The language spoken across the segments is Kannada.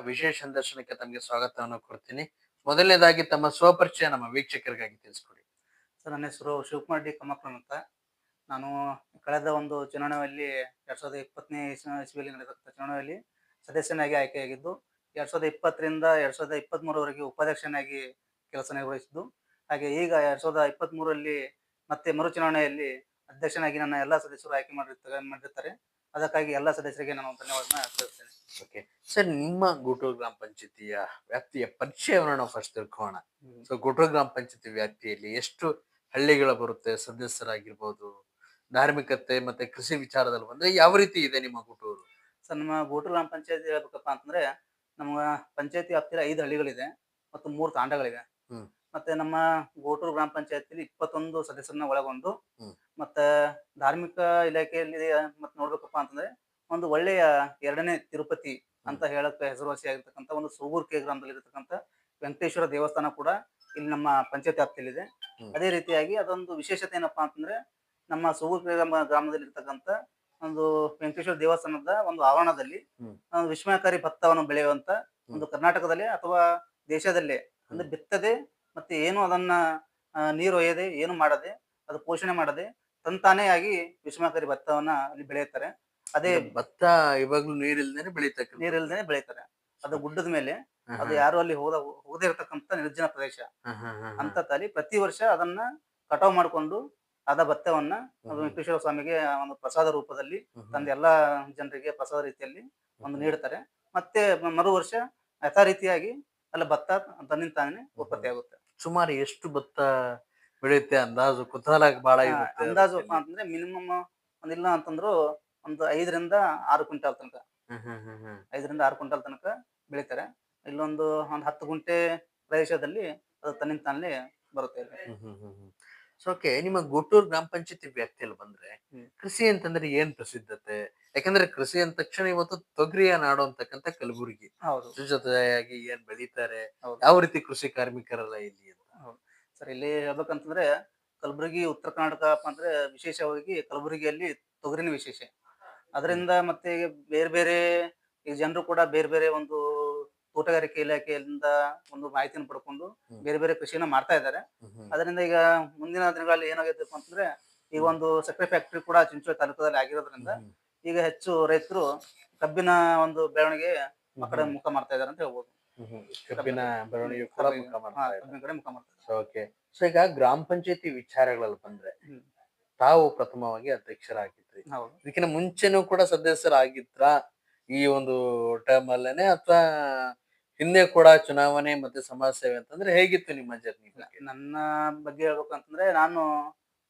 ವಿಶೇಷ ಸಂದರ್ಶನಕ್ಕೆ ತಮಗೆ ಸ್ವಾಗತವನ್ನು ಕೊಡ್ತೀನಿ. ಮೊದಲನೇದಾಗಿ ತಮ್ಮ ಸ್ವಪರಿಚಯ ನಮ್ಮ ವೀಕ್ಷಕರಿಗಾಗಿ ತಿಳಿಸ್ಕೊಡಿ. ಸರ್, ನನ್ನ ಹೆಸರು ಶಿವಕುಮಾರ್ ಡಿ ಕಮಕ್ರನ್ ಅಂತ. ನಾನು ಕಳೆದ ಒಂದು ಚುನಾವಣೆಯಲ್ಲಿ 2020ನೇ ಇಸ್ವಿಯಲ್ಲಿ ನಡೆದಂಥ ಚುನಾವಣೆಯಲ್ಲಿ ಸದಸ್ಯನಾಗಿ ಆಯ್ಕೆಯಾಗಿದ್ದು, 2020ರಿಂದ 2023ರವರೆಗೆ ಉಪಾಧ್ಯಕ್ಷನಾಗಿ ಕೆಲಸ ನಿರ್ವಹಿಸಿದ್ದು. ಹಾಗೆ ಈಗ 2023ರಲ್ಲಿ ಮತ್ತೆ ಮರು ಚುನಾವಣೆಯಲ್ಲಿ ಅಧ್ಯಕ್ಷನಾಗಿ ನನ್ನ ಎಲ್ಲ ಸದಸ್ಯರು ಆಯ್ಕೆ ಮಾಡಿರ್ತಾರೆ. ಅದಕ್ಕಾಗಿ ಎಲ್ಲ ಸದಸ್ಯರಿಗೆ ನಾನು ಧನ್ಯವಾದನ ತಿಳಿಸ್ತೇನೆ. ಓಕೆ. ಸರ್, ನಿಮ್ಮ ಗೂಟೂರು ಗ್ರಾಮ ಪಂಚಾಯತಿಯ ವ್ಯಾಪ್ತಿಯ ಪರಿಚಯವನ್ನು ನಾವು ಫಸ್ಟ್ ತಿಳ್ಕೊಳ್ಳೋಣ. ಸೊ ಗೂಟೂರು ಗ್ರಾಮ ಪಂಚಾಯತಿ ವ್ಯಾಪ್ತಿಯಲ್ಲಿ ಎಷ್ಟು ಹಳ್ಳಿಗಳು ಬರುತ್ತೆ, ಸದಸ್ಯರಾಗಿರ್ಬೋದು, ಧಾರ್ಮಿಕತೆ ಮತ್ತೆ ಕೃಷಿ ವಿಚಾರದಲ್ಲಿ ಬಂದ್ರೆ ಯಾವ ರೀತಿ ಇದೆ ನಿಮ್ಮ ಗೂಟೂರು? ಸರ್, ನಮ್ಮ ಗೂಟೂರು ಗ್ರಾಮ ಪಂಚಾಯತಿ ಹೇಳ್ಬೇಕಪ್ಪ ಅಂತಂದ್ರೆ, ನಮ್ಮ ಪಂಚಾಯತಿ ವ್ಯಾಪ್ತಿಯಲ್ಲಿ 5 ಹಳ್ಳಿಗಳಿದೆ ಮತ್ತು 3 ತಾಂಡಗಳಿವೆ. ಹ್ಮ್ ಮತ್ತೆ ನಮ್ಮ ಗೂಟೂರು ಗ್ರಾಮ ಪಂಚಾಯತಿಲಿ 21 ಸದಸ್ಯರನ್ನ ಒಳಗೊಂಡು, ಹ್ಮ್ ಮತ್ತೆ ಧಾರ್ಮಿಕ ಇಲಾಖೆಯಲ್ಲಿ ಮತ್ತೆ ನೋಡ್ಬೇಕಪ್ಪ ಅಂತಂದ್ರೆ, ಒಂದು ಒಳ್ಳೆಯ 2ನೇ ತಿರುಪತಿ ಅಂತ ಹೇಳಕ್ಕೆ ಹೆಸರುವಾಸಿಯಾಗಿರ್ತಕ್ಕಂಥ ಒಂದು ಸೂಗೂರ್ ಕೆ ಗ್ರಾಮದಲ್ಲಿ ಇರತಕ್ಕಂಥ ವೆಂಕಟೇಶ್ವರ ದೇವಸ್ಥಾನ ಕೂಡ ಇಲ್ಲಿ ನಮ್ಮ ಪಂಚಾಯತ್ ವ್ಯಾಪ್ತಿಯಲ್ಲಿದೆ. ಹ್ಮ್ ಅದೇ ರೀತಿಯಾಗಿ ಅದೊಂದು ವಿಶೇಷತೆ ಏನಪ್ಪಾ ಅಂತಂದ್ರೆ, ನಮ್ಮ ಸೂಗೂರ್ ಕೆ ಗ್ರಾಮದಲ್ಲಿ ಇರ್ತಕ್ಕಂಥ ಒಂದು ವೆಂಕಟೇಶ್ವರ ದೇವಸ್ಥಾನದ ಒಂದು ಆವರಣದಲ್ಲಿ ಹ್ಮ್ ವಿಸ್ಮಯಕಾರಿ ಭತ್ತವನ್ನು ಬೆಳೆಯುವಂತ ಒಂದು ಕರ್ನಾಟಕದಲ್ಲೇ ಅಥವಾ ದೇಶದಲ್ಲೇ ಅಂದ್ರೆ ಬಿತ್ತದೆ ಮತ್ತೆ ಏನು ಅದನ್ನ ನೀರು ಒಯ್ಯದೆ ಏನು ಮಾಡದೆ ಅದು ಪೋಷಣೆ ಮಾಡದೆ ತಂತಾನೇ ಆಗಿ ವಿಸ್ಮಯಕಾರಿ ಭತ್ತವನ್ನ ಅಲ್ಲಿ ಬೆಳೆಯುತ್ತಾರೆ. ಅದೇ ಅಂದ್ರೆ ಭತ್ತ ಇವಾಗ್ಲೂ ನೀರಿಲ್ದೇನೆ ಬೆಳೀತಕ್ಕಂಥ. ನೀರಿಲ್ದೇನೆ ಬೆಳೀತಾರೆ. ಅದು ಗುಡ್ಡದ ಮೇಲೆ, ಹ ಅದು ಹ ಯಾರು ಅಲ್ಲಿ ಹೋಗದೇ ಇರತಕ್ಕಂತ ನಿರ್ಜನ ಪ್ರದೇಶ. ಹ ಹ ಹ ಹ. ಅಂತ ತಳಿ ಪ್ರತಿ ವರ್ಷ ಅದನ್ನ ಕಟಾವು ಮಾಡಿಕೊಂಡು ಅದ ಭತ್ತವನ್ನ ಅದು ವೆಂಕಟೇಶ್ವರ ಸ್ವಾಮಿಗೆ ಒಂದು ಪ್ರಸಾದ ರೂಪದಲ್ಲಿ ತಂದು ಎಲ್ಲಾ ಜನರಿಗೆ ಪ್ರಸಾದ ರೀತಿಯಲ್ಲಿ ಒಂದು ನೀಡುತ್ತಾರೆ. ಮತ್ತೆ ಮರು ವರ್ಷ ಯಥಾ ರೀತಿಯಾಗಿ ಅಲ್ಲಿ ಭತ್ತ ತನ್ನಿಂದ ತಾನೇ ಉತ್ಪತ್ತಿ ಆಗುತ್ತೆ. ಸುಮಾರು ಎಷ್ಟು ಭತ್ತ ಬೆಳೆಯುತ್ತೆ ಅಂದಾಜು? ಕುತೂಹಲ ಬಹಳ ಇರುತ್ತೆ ಅಂದಾಜು ಅದರಲ್ಲಿ. ಅಂತಂದ್ರೆ ಮಿನಿಮಮ್ ಒಂದಿಲ್ಲ ಅಂತಂದ್ರು ಒಂದು 5ರಿಂದ 6 ಕ್ವಿಂಟಾಲ್ ತನಕ, ಹ್ಮ್ ಹ್ಮ್ ಹ್ಮ್ ಹ್ಮ್ 5ರಿಂದ 6 ಕ್ವಿಂಟಾಲ್ ತನಕ ಬೆಳಿತಾರೆ. ಇಲ್ಲೊಂದು 10 ಗುಂಟೆ ಪ್ರದೇಶದಲ್ಲಿ ಅದು ತನ್ನಿಂದ ತಾನೇ ಬರುತ್ತೆ ಇಲ್ಲಿ. ಹ್ಮ್ ಹ್ಮ್ ಹ್ಮ್ ಹ್ಮ್. ಸೊ ಓಕೆ, ನಿಮ್ಮ ಗುಂಟೂರು ಗ್ರಾಮ ಪಂಚಾಯತಿ ವ್ಯಾಪ್ತಿಯಲ್ಲಿ ಬಂದ್ರೆ ಹ್ಮ್. ಕೃಷಿ ಅಂತಂದ್ರೆ ಏನ್ ಪ್ರಸಿದ್ಧತೆ? ಯಾಕಂದ್ರೆ ಕೃಷಿ ಅಂದ ತಕ್ಷಣ ಇವತ್ತು ತೊಗರಿಯ ನಾಡು ಅಂತಕ್ಕಂಥ ಕಲಬುರಗಿ. ಹೌದು, ಜೊತೆಯಾಗಿ ಏನ್ ಬೆಳೀತಾರೆ, ಹೌದು, ಯಾವ ರೀತಿ ಕೃಷಿ ಕಾರ್ಮಿಕರೆಲ್ಲ ಇಲ್ಲಿ ಅಂತ? ಹೌದು. ಸರ್, ಇಲ್ಲಿ ಹೇಳ್ಬೇಕಂತಂದ್ರೆ ಕಲಬುರಗಿ ಉತ್ತರ ಕರ್ನಾಟಕ ಅಂದ್ರೆ ವಿಶೇಷವಾಗಿ ಕಲಬುರಗಿಯಲ್ಲಿ ತೊಗರಿನ ವಿಶೇಷ. ಹ್ಮ್ ಅದರಿಂದ ಮತ್ತೆ ಈಗ ಬೇರೆ ಬೇರೆ ಈ ಜನರು ಕೂಡ ಬೇರೆ ಬೇರೆ ಒಂದು ತೋಟಗಾರಿಕೆ ಇಲಾಖೆಯಿಂದ ಒಂದು ಮಾಹಿತಿಯನ್ನು ಪಡ್ಕೊಂಡು ಹ್ಮ್ ಬೇರೆ ಬೇರೆ ಕೃಷಿನ ಮಾಡ್ತಾ ಇದ್ದಾರೆ. ಹ್ಮ್ ಹ್ಮ್ ಅದರಿಂದ ಈಗ ಮುಂದಿನ ದಿನಗಳಲ್ಲಿ ಏನಾಗೈತಪ್ಪ ಅಂತಂದ್ರೆ, ಈಗ ಒಂದು ಸಕ್ಕರೆ ಫ್ಯಾಕ್ಟರಿ ಕೂಡ ಚಿಂಚೋಳಿ ತಾಲೂಕದಲ್ಲಿ ಆಗಿರೋದ್ರಿಂದ ಹ್ಮ್ ಈಗ ಹೆಚ್ಚು ರೈತರು ಕಬ್ಬಿನ ಒಂದು ಬೆಳವಣಿಗೆ ಆ ಹ್ಮ್ ಕಡೆ ಮುಖ ಮಾಡ್ತಾ ಇದಾರೆ ಅಂತ ಹೇಳ್ಬೋದು. ಹ್ಮ್ ಹ್ಮ್. ಕಬ್ಬಿನ ಕಬ್ಬಿನ ಕಡೆ. ಬೆಳವಣಿಗೆ ಕೂಡ ಕಬ್ಬಿನ ಮುಖ ಮಾಡ್ತಾ ಇದೆ. ಕಬ್ಬಿನ ಕಡೆ ಮುಖ ಮಾಡ್ತಾ ಸೊ ಓಕೆ. ಸೊ ಈಗ ಗ್ರಾಮ ಪಂಚಾಯತಿ ವಿಚಾರಗಳಲ್ಲಿ ಬಂದ್ರೆ ಇದ್ದಾರೆ. ತಾವು ಪ್ರಥಮವಾಗಿ ಅಧ್ಯಕ್ಷರಾಗಿದ್ರಿ. ಹೌದು. ಇದಕ್ಕಿಂತ ಮುಂಚೆನೂ ಕೂಡ ಸದಸ್ಯರಾಗಿದ್ರ ಈ ಒಂದು ಟರ್ಮ್ ಅಲ್ಲೇನೆ, ಅಥವಾ ಹಿಂದೆ ಕೂಡ ಚುನಾವಣೆ ಮತ್ತೆ ಸಮಾಜ ಸೇವೆ ಅಂತಂದ್ರೆ ಹೇಗಿತ್ತು ನಿಮ್ಮ ಜರ್ನಿ ಇಲ್ಲ, ಬಗ್ಗೆ? ನನ್ನ ಬಗ್ಗೆ ಹೇಳ್ಬೇಕಂತಂದ್ರೆ, ನಾನು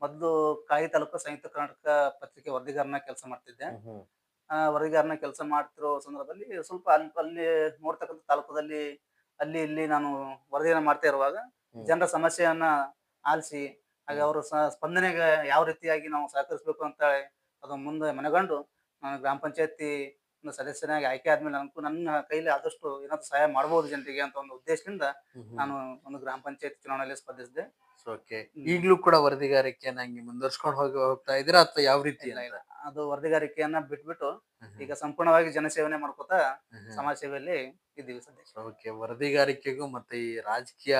ಮೊದಲು ಕಾಯಿ ತಾಲೂಕು ಸಂಯುಕ್ತ ಕರ್ನಾಟಕ ಪತ್ರಿಕೆ ವರದಿಗಾರನ ಕೆಲಸ ಮಾಡ್ತಿದ್ದೆ. ಹ್ಮ್ ಹ್ಮ್ ವರದಿಗಾರನ ಕೆಲಸ ಮಾಡ್ತಿರೋ ಸಂದರ್ಭದಲ್ಲಿ ಸ್ವಲ್ಪ ಅಲ್ಲಿ ನೋಡ್ತಕ್ಕಂಥ ತಾಲೂಕದಲ್ಲಿ ಅಲ್ಲಿ ಇಲ್ಲಿ ನಾನು ವರದಿಯನ್ನ ಮಾಡ್ತಾ ಇರುವಾಗ ಹ್ಮ್ ಜನರ ಸಮಸ್ಯೆಯನ್ನ ಆಲಿಸಿ, ಹಾಗೆ ಹ್ಮ್ ಅವರ ಸ್ಪಂದನೆಗೆ ಯಾವ ರೀತಿಯಾಗಿ ನಾವು ಸಹಕರಿಸಬೇಕು ಅಂತ ಹೇಳಿ ಅದು ಮುಂದೆ ಮನಗಂಡು ನಾನು ಗ್ರಾಮ ಪಂಚಾಯತಿ ಒಂದು ಸದಸ್ಯನಾಗಿ ಆಯ್ಕೆ ಆದ್ಮೇಲೆ ನನ್ನ ಕೈಲಿ ಆದಷ್ಟು ಏನಾದ್ರು ಸಹಾಯ ಮಾಡ್ಬೋದು ಜನರಿಗೆ ಅಂತ ಒಂದು ಉದ್ದೇಶದಿಂದ ಹ್ಮ್ ಹ್ಮ್. ನಾನು ಒಂದು ಗ್ರಾಮ ಪಂಚಾಯತ್ ಚುನಾವಣೆಯಲ್ಲಿ ಸ್ಪರ್ಧಿಸಿದೆ. ಸೊ ಓಕೆ, ಹ್ಮ್. ಈಗ್ಲೂ ಕೂಡ ವರದಿಗಾರಿಕೆಯನ್ನ ಹಂಗೆ ಮುಂದುವರ್ಸ್ಕೊಂಡು ಹೋಗ್ತಾ ಇದೀರಾ ಅಥವಾ ಯಾವ ರೀತಿ ಇಲ್ಲ, ಅಂತ? ಇಲ್ಲ. ಅದು ವರದಿಗಾರಿಕೆಯನ್ನ ಬಿಟ್ಬಿಟ್ಟು ಹ್ಮ್ ಹ್ಮ್ ಈಗ ಸಂಪೂರ್ಣವಾಗಿ ಜನಸೇವನೆ ಮಾಡ್ಕೋತಾ ಹ್ಮ್ ಹ್ಮ್. ಸಮಾಜ ಸೇವೆಯಲ್ಲಿ ಇದ್ದೀವಿ ಸದ್ಯಕ್ಕೆ. ಓಕೆ, ವರದಿಗಾರಿಕೆಗೂ ಮತ್ತೆ ಈ ರಾಜಕೀಯ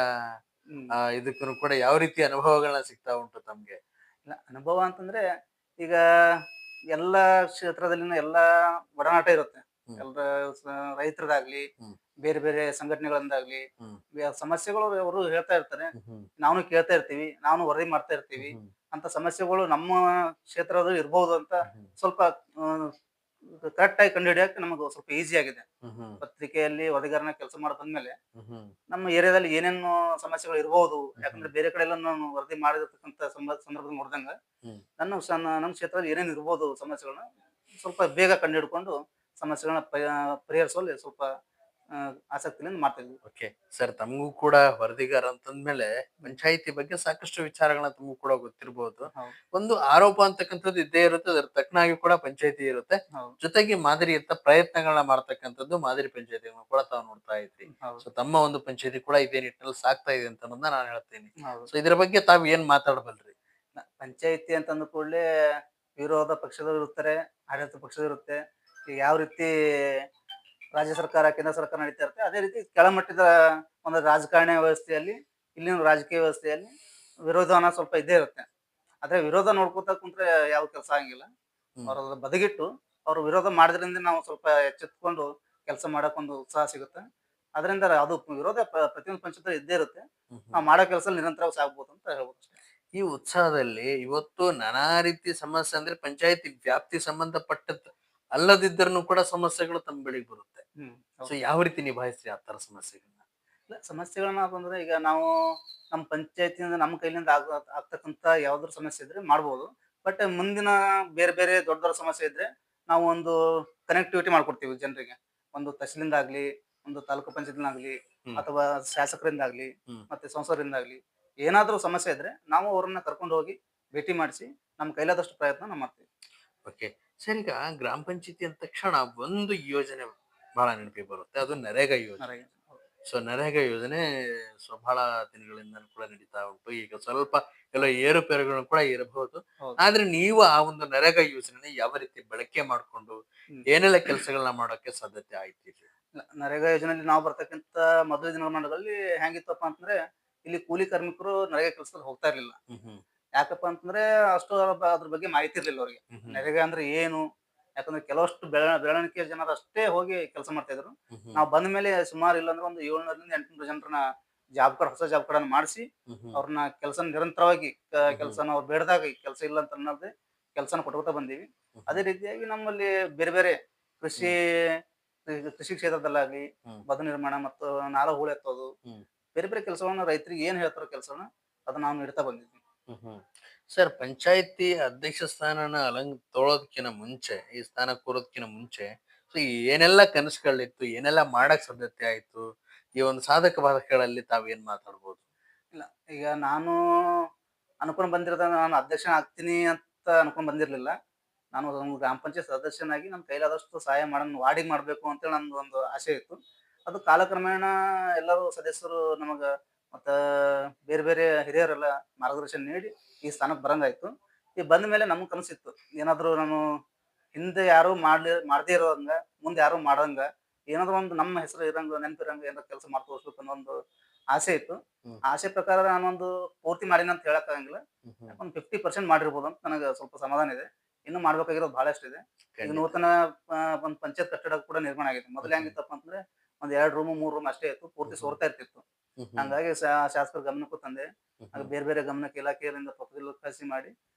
ಹ್ಮ್. ಇದಕ್ಕೂ ಕೂಡ ಯಾವ ರೀತಿ ಅನುಭವಗಳನ್ನ ಸಿಗ್ತಾ ಉಂಟು ತಮ್ಗೆ? ಇಲ್ಲ, ಅನುಭವ ಅಂತಂದ್ರೆ ಈಗ ಎಲ್ಲಾ ಕ್ಷೇತ್ರದಲ್ಲಿನ ಎಲ್ಲಾ ಒಡನಾಟ ಇರುತ್ತೆ. ಹ್ಮ್ ಎಲ್ಲರ ರೈತರದಾಗ್ಲಿ, ಹ್ಮ್ ಬೇರೆ ಬೇರೆ ಸಂಘಟನೆಗಳಿಂದಾಗ್ಲಿ ಹ್ಮ್ ಸಮಸ್ಯೆಗಳು ಅವರು ಹೇಳ್ತಾ ಇರ್ತಾರೆ. ಹ್ಮ್ ಹ್ಮ್ ನಾವು ಕೇಳ್ತಾ ಇರ್ತೀವಿ, ನಾವು ವರದಿ ಮಾಡ್ತಾ ಇರ್ತೀವಿ. ಹ್ಮ್ ಅಂತ ಸಮಸ್ಯೆಗಳು ನಮ್ಮ ಕ್ಷೇತ್ರದ ಇರ್ಬಹುದು ಅಂತ ಹ್ಮ್ ಸ್ವಲ್ಪ ಕರೆಕ್ಟ್ ಆಗಿ ಕಂಡುಹಿಡಿಯಕ್ಕೆ ನಮಗೆ ಸ್ವಲ್ಪ ಈಸಿ ಆಗಿದೆ. ಹ್ಮ್ ಹ್ಮ್ ಪತ್ರಿಕೆಯಲ್ಲಿ ವರದಿಗಾರನ ಕೆಲಸ ಮಾಡಿ ಬಂದ್ಮೇಲೆ ಹ್ಮ್ ಹ್ಮ್ ನಮ್ಮ ಏರಿಯಾದಲ್ಲಿ ಏನೇನು ಸಮಸ್ಯೆಗಳು ಇರಬಹುದು, ಹ್ಮ್ ಯಾಕಂದ್ರೆ ಬೇರೆ ಕಡೆ ಎಲ್ಲ ನಾನು ವರದಿ ಮಾಡಿರ್ತಕ್ಕಂಥ ಸಂದರ್ಭದಲ್ಲಿ ನೋಡಿದಂಗ ಹ್ಮ್ ನಮ್ಮ ಕ್ಷೇತ್ರದಲ್ಲಿ ಏನೇನು ಇರ್ಬೋದು ಸಮಸ್ಯೆಗಳನ್ನ ಸ್ವಲ್ಪ ಬೇಗ ಕಂಡುಹಿಡ್ಕೊಂಡು ಸಮಸ್ಯೆಗಳನ್ನ ಪರಿಹರಿಸುವಲ್ಲಿ ಸ್ವಲ್ಪ ಆಸಕ್ತಿಯಿಂದ ಮಾಡ್ತಾ ಇದ್ವಿ. ಓಕೆ ಸರ್, ತಮಗೂ ಕೂಡ ವರದಿಗಾರ ಅಂತಂದ್ಮೇಲೆ ಪಂಚಾಯಿತಿ ಬಗ್ಗೆ ಸಾಕಷ್ಟು ವಿಚಾರಗಳನ್ನ ತಮಗೂ ಕೂಡ ಗೊತ್ತಿರಬಹುದು. ಹೌದು, ಒಂದು ಆರೋಪ ಅಂತಕ್ಕಂಥದ್ದು ಇದ್ದೇ ಇರುತ್ತೆ, ಅದರ ತಕ್ಕನಾಗಿ ಕೂಡ ಪಂಚಾಯಿತಿ ಇರುತ್ತೆ. ಹೌದು, ಜೊತೆಗೆ ಮಾದರಿಯತ್ತ ಪ್ರಯತ್ನಗಳನ್ನ ಮಾಡ್ತಕ್ಕಂಥದ್ದು ಮಾದರಿ ಪಂಚಾಯತಿಗಳನ್ನು ಕೂಡ ತಾವು ನೋಡ್ತಾ ಇದ್ರಿ. ಹೌದು, ಸೊ ತಮ್ಮ ಒಂದು ಪಂಚಾಯತಿ ಕೂಡ ಇದೇ ನಿಟ್ಟಿನಲ್ಲಿ ಸಾಕ್ತಾ ಇದೆ ಅಂತ ಅನ್ನೋದನ್ನ ನಾನು ಹೇಳ್ತೀನಿ. ಹೌದು. ಸೊ ಇದ್ರ ಬಗ್ಗೆ ತಾವು ಏನ್ ಮಾತಾಡಬಲ್ರಿ? ಪಂಚಾಯಿತಿ ಅಂತ ಅಂದ ಕೂಡಲೇ ವಿರೋಧ ಪಕ್ಷದವರು ಇರ್ತಾರೆ, ಆಡಳಿತ ಪಕ್ಷದವರು ಇರುತ್ತೆ. ಈಗ ಯಾವ ರೀತಿ ರಾಜ್ಯ ಸರ್ಕಾರ, ಕೇಂದ್ರ ಸರ್ಕಾರ ನಡೀತಾ ಇರುತ್ತೆ. ಅದೇ ರೀತಿ ಕೆಳಮಟ್ಟದ ಒಂದು ರಾಜಕಾರಣ ವ್ಯವಸ್ಥೆಯಲ್ಲಿ, ಇಲ್ಲಿನ ರಾಜಕೀಯ ವ್ಯವಸ್ಥೆಯಲ್ಲಿ ವಿರೋಧನ ಸ್ವಲ್ಪ ಇದ್ದೇ ಇರುತ್ತೆ. ಆದ್ರೆ ವಿರೋಧ ನೋಡ್ಕೊತಾ ಕುಂತ್ರೆ ಯಾವ ಕೆಲಸ ಆಗಂಗಿಲ್ಲ. ಹ್ಮ್. ಅವ್ರ ಬದಿಗಿಟ್ಟು ಅವ್ರು ವಿರೋಧ ಮಾಡೋದ್ರಿಂದ ನಾವು ಸ್ವಲ್ಪ ಎಚ್ಚೆತ್ಕೊಂಡು ಕೆಲಸ ಮಾಡಕ್ ಒಂದು ಉತ್ಸಾಹ ಸಿಗುತ್ತೆ. ಅದರಿಂದ ಅದು ವಿರೋಧ ಪ್ರತಿಯೊಂದು ಪಂಚಾಯತ್ ಇದ್ದೇ ಇರುತ್ತೆ. ಹ್ಮ್ ಹ್ಮ್. ನಾವು ಮಾಡೋ ಕೆಲಸ ನಿರಂತರವಾಗಿ ಸಾಗ್ಬೋದು ಅಂತ ಹೇಳ್ಬೋದು ಅಷ್ಟೇ. ಈ ಉತ್ಸಾಹದಲ್ಲಿ ಇವತ್ತು ನಾನಾ ರೀತಿ ಸಮಸ್ಯೆ ಅಂದ್ರೆ ಪಂಚಾಯತಿ ವ್ಯಾಪ್ತಿ ಸಂಬಂಧಪಟ್ಟದ್ ಅಲ್ಲದಿದ್ದರನು ಕೂಡ ಸಮಸ್ಯೆಗಳು ತಮ್ಮ ಬಳಿಗೆ ಬರುತ್ತೆ. ಸೊ ಹೌದು. ಯಾವ ರೀತಿ ನಿಭಾಯಿಸ್ರಿ ಆ ತರ ಸಮಸ್ಯೆಗಳನ್ನ? ಇಲ್ಲ, ಸಮಸ್ಯೆಗಳನ್ನ ಬಂದ್ರೆ ಈಗ ನಾವು ನಮ್ಮ ಪಂಚಾಯತಿಯಿಂದ ನಮ್ಮ ಕೈಲಿಂದ ಆಗ್ತಕ್ಕಂತ ಯಾವ್ದಾದ್ರು ಸಮಸ್ಯೆ ಇದ್ರೆ ಮಾಡ್ಬೋದು. ಬಟ್ ಮುಂದಿನ ಬೇರೆ ಬೇರೆ ದೊಡ್ಡ ದೊಡ್ಡ ಸಮಸ್ಯೆ ಇದ್ರೆ ನಾವು ಒಂದು ಕನೆಕ್ಟಿವಿಟಿ ಮಾಡ್ಕೊಡ್ತೀವಿ ಜನರಿಗೆ. ಒಂದು ತಹಸೀಲಿಂದ ಆಗ್ಲಿ, ಒಂದು ತಾಲೂಕು ಪಂಚಾಯತ್ನಾಗ್ಲಿ, ಹ್ಮ್. ಅಥವಾ ಶಾಸಕರಿಂದಾಗ್ಲಿ, ಹ್ಮ್. ಮತ್ತೆ ಸಂಸದರಿಂದಾಗ್ಲಿ ಏನಾದ್ರೂ ಸಮಸ್ಯೆ ಇದ್ರೆ ನಾವು ಅವ್ರನ್ನ ಕರ್ಕೊಂಡು ಹೋಗಿ ಭೇಟಿ ಮಾಡಿಸಿ ನಮ್ಮ ಕೈಲಾದಷ್ಟು ಪ್ರಯತ್ನ ನಾವು ಮಾಡ್ತೀವಿ. ಓಕೆ. ಸರ್, ಈಗ ಗ್ರಾಮ ಪಂಚಾಯತಿ ಅಂದ ತಕ್ಷಣ ಒಂದು ಯೋಜನೆ ಬಹಳ ನೆನಪಿಗೆ ಬರುತ್ತೆ, ಅದು ನರೇಗಾ ಯೋಜನೆ. ನರೇಗಾ. ಹೌದು. ಸೊ ನರೇಗಾ ಯೋಜನೆ ಬಹಳ ದಿನಗಳಿಂದ ಕೂಡ ನಡೀತಾ ಉಂಟು. ಈಗ ಸ್ವಲ್ಪ ಎಲ್ಲ ಏರುಪೇರುಗಳನ್ನು ಕೂಡ ಇರಬಹುದು. ಹೌದು. ಆದ್ರೆ ನೀವು ಆ ಒಂದು ನರೇಗಾ ಯೋಜನೆ ಯಾವ ರೀತಿ ಬಳಕೆ ಮಾಡ್ಕೊಂಡು ಹ್ಮ್. ಏನೆಲ್ಲ ಕೆಲಸಗಳನ್ನ ಮಾಡೋಕೆ ಸಾಧ್ಯತೆ ಆಯ್ತು? ಇಲ್ಲ, ನರೇಗಾ ಯೋಜನೆಯಲ್ಲಿ ನಾವು ಬರ್ತಕ್ಕಂತ ಮೊದಲ ದಿನಮಾನಗಳಲ್ಲಿ ಹೆಂಗಿತ್ತಪ್ಪ ಅಂತಂದ್ರೆ, ಇಲ್ಲಿ ಕೂಲಿ ಕಾರ್ಮಿಕರು ನರೇಗಾ ಕೆಲಸದಲ್ಲಿ ಹೋಗ್ತಾ ಇರ್ಲಿಲ್ಲ. ಹ್ಮ್ ಹ್ಮ್. ಯಾಕಪ್ಪ ಅಂತಂದ್ರೆ ಅಷ್ಟು ಅದ್ರ ಬಗ್ಗೆ ಮಾಹಿತಿ ಇರ್ಲಿಲ್ಲ ಅವ್ರಿಗೆ. ಹ್ಮ್ ಹ್ಮ್. ನರೇಗಾ ಅಂದ್ರೆ ಏನು? ಯಾಕಂದ್ರೆ ಕೆಲವಷ್ಟು ಬೆರಳಿಕೆಯ ಜನರು ಅಷ್ಟೇ ಹೋಗಿ ಕೆಲಸ ಮಾಡ್ತಾ ಇದ್ರು. ಹ್ಮ್ ಹ್ಮ್. ನಾವು ಬಂದ ಮೇಲೆ ಸುಮಾರು ಇಲ್ಲಾಂದ್ರೆ ಒಂದು 700ರಿಂದ 800 ಜನರನ್ನ ಹೊಸ ಜಾಬ್ ಕಾರ್ಡ್ ಮಾಡಿಸಿ ಹ್ಮ್ ಹ್ಮ್. ಅವ್ರನ್ನ ಕೆಲಸ ನಿರಂತರವಾಗಿ ಹ್ಮ್. ಕೆಲಸನ ಅವ್ರು ಬೇಡದಾಗ ಕೆಲಸ ಇಲ್ಲ ಅಂತ ಅನ್ನೋದೇ ಕೆಲಸನ ಕೊಟ್ಕೊತಾ ಬಂದೀವಿ. ಹ್ಮ್. ಅದೇ ರೀತಿಯಾಗಿ ನಮ್ಮಲ್ಲಿ ಬೇರೆ ಬೇರೆ ಕೃಷಿ ಕೃಷಿ ಕ್ಷೇತ್ರದಲ್ಲಾಗ್ಲಿ, ಹ್ಮ್. ಬದು ನಿರ್ಮಾಣ ಮತ್ತು ನಾಲ ಹೂಳು ಎತ್ತೋದು, ಹ್ಮ್. ಬೇರೆ ಬೇರೆ ಕೆಲಸಗಳನ್ನ ರೈತರಿಗೆ ಏನ್ ಹೇಳ್ತಾರೋ ಕೆಲಸನ ಅದನ್ನ ನಾವು ನೀಡ್ತಾ ಬಂದಿದ್ವಿ. ಹ್ಮ್ ಹ್ಮ್. ಸರ್, ಪಂಚಾಯತಿ ಅಧ್ಯಕ್ಷ ಸ್ಥಾನನ ತೊಳೋದಕ್ಕಿಂತ ಮುಂಚೆ, ಈ ಸ್ಥಾನ ಕೂರೋದಕ್ಕಿಂತ ಮುಂಚೆ, ಸೊ ಏನೆಲ್ಲ ಕನಸುಗಳಿತ್ತು, ಏನೆಲ್ಲ ಮಾಡಕ್ ಸಾಧ್ಯತೆ ಆಯ್ತು, ಈ ಒಂದು ಸಾಧಕ ಬಾಧಕಗಳಲ್ಲಿ ತಾವೇನ್ ಮಾತಾಡ್ಬೋದು? ಇಲ್ಲ, ಈಗ ನಾನು ಅನ್ಕೊಂಡ್ ಬಂದಿರೋದ ನಾನು ಅಧ್ಯಕ್ಷನ ಆಗ್ತೀನಿ ಅಂತ ಅನ್ಕೊಂಡ್ ಬಂದಿರ್ಲಿಲ್ಲ. ನಾನು ಒಂದು ಗ್ರಾಮ ಪಂಚಾಯತ್ ಸದಸ್ಯನಾಗಿ ನನ್ನ ಕೈಲಾದಷ್ಟು ಸಹಾಯ ವಾರ್ಡಿಗೆ ಮಾಡ್ಬೇಕು ಅಂತೇಳಿ ನಂದು ಒಂದು ಆಸೆ ಇತ್ತು. ಅದು ಕಾಲಕ್ರಮೇಣ ಎಲ್ಲರೂ ಸದಸ್ಯರು ನಮಗ ಮತ್ತ ಬೇರೆ ಬೇರೆ ಹಿರಿಯರೆಲ್ಲ ಮಾರ್ಗದರ್ಶನ ನೀಡಿ ಈ ಸ್ಥಾನಕ್ಕೆ ಬರಂಗಾಯ್ತು. ಈ ಬಂದ ಮೇಲೆ ನಮ್ಗೆ ಕನಸಿತ್ತು, ಏನಾದ್ರು ನಾನು ಹಿಂದೆ ಯಾರು ಮಾಡದೇ ಇರೋಂಗ, ಮುಂದೆ ಯಾರು ಮಾಡಂಗ, ಏನಾದ್ರು ಒಂದು ನಮ್ಮ ಹೆಸರು ಇರಂಗ, ನೆನಪಿರಂಗ ಏನಾದ್ರು ಕೆಲಸ ಮಾಡಿ ತೋರಿಸ್ಬೇಕು ಅನ್ನೋ ಒಂದು ಆಸೆ ಇತ್ತು. ಹ್ಮ್. ಆಸೆ ಪ್ರಕಾರ ನಾನೊಂದು ಪೂರ್ತಿ ಮಾಡಿನ ಅಂತ ಹೇಳಕ್ ಆಗಂಗಿಲ್ಲ. ಹ್ಮ್ ಹ್ಮ್. ಒಂದು 50% ಮಾಡಿರ್ಬೋದು ಅಂತ ನನಗೆ ಸ್ವಲ್ಪ ಸಮಾಧಾನ ಇದೆ. ಇನ್ನು ಮಾಡ್ಬೇಕಾಗಿರೋದು ಬಹಳಷ್ಟು ಇದೆ. ಈಗ ಖಂಡಿತ. ನೂತನ ಒಂದು ಪಂಚಾಯತ್ ಕಟ್ಟಡ ಕೂಡ ನಿರ್ಮಾಣ ಆಗಿದೆ. ಮೊದಲು ಹೆಂಗಿತ್ತಪ್ಪ ಅಂತಂದ್ರೆ ಒಂದ್ 2 ರೂಮ್ 3 ರೂಮ್ ಅಷ್ಟೇ ಇತ್ತು, ಪೂರ್ತಿ ಸೋರ್ತಾ ಇರ್ತಿತ್ತು. ಹ್ಮ್ ಹ್ಮ್. ಹಂಗಾಗಿ ಶಾಸಕರ ಗಮನಕ್ಕೂ ತಂದೆ, ಹ್ಮ್ ಅದು ಹ್ಮ್. ಬೇರೆ ಬೇರೆ ಗಮನಕ್ಕೆ ಇಲಾಖೆಯಿಂದ ಪ್ರಪೋಸಲ್ ಕಳಿಸಿ ಮಾಡಿ